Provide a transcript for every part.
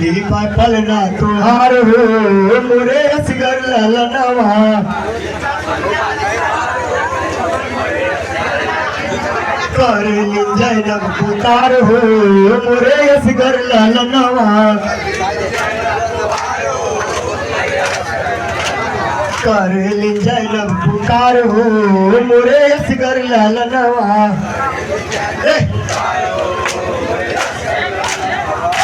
खाली पलना तुहार हो मोरे असगर ललनवा कर जैनब पुकार हो मोरे असगर ललनवा कर जैनब पुकार हो मोरे असगर ललनवा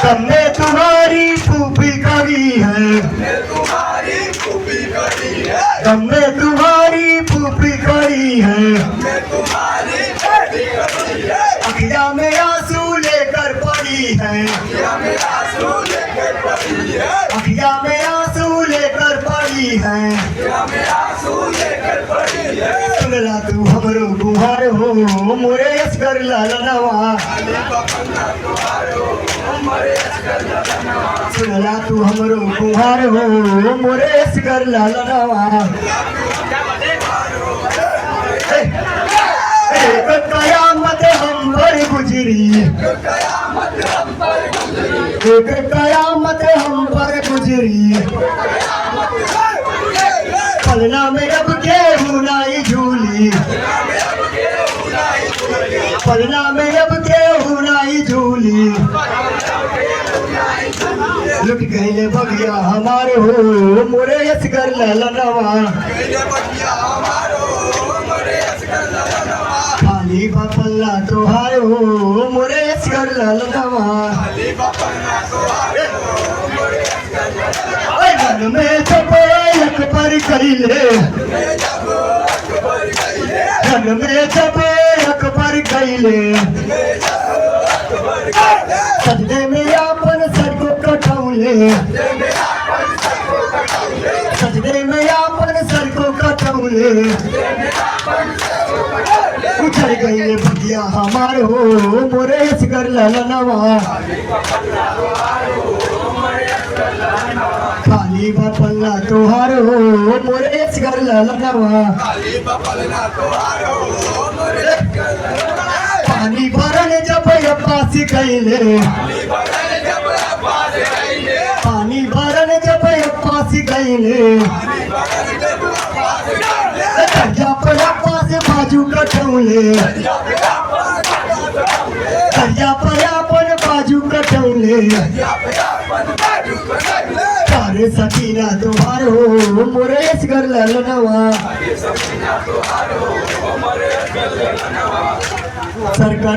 सब में तुम्हारी फूफी करी है सब में तुम्हारी फूफी करी है अखिया में आंसू लेकर पड़ी है अखिया में आंसू लेकर पड़ी है सुनला तू हमरो गुहार हो मोरे असगर ललनवा सुनला तू हमरो गुहार हो मोरे असगर ललनवा एक कयामत हम पर गुजरी एक कयामत हम पर गुजरी पलना में अब केहू नाई झूली पलना में अब केहू नाई झूली लुट गईले बगिया हमारे हो मोरे असगर ललनवा खाली पल्ला तोहार हो मोरे असगर ललनवा मन में जब पर कैले मन में जब अकबर कैले सजदे में आपन सर को कटौले सजदे में आपन सर को कटौले उछल गई भगिया हमार हो मोरे असगर ललनवा खाली पल्ला तोहार हो मोरे असगर ललनवा पानी भरन जब अब्बासी कैले पानी भरन जब अब्बासी कैले दरिया पर अब्बास बाजू कटौले दरिया पर अपन बाजू कटौले सारे सकीना तुम्हार हो मोरे असगर ललनवा सरकार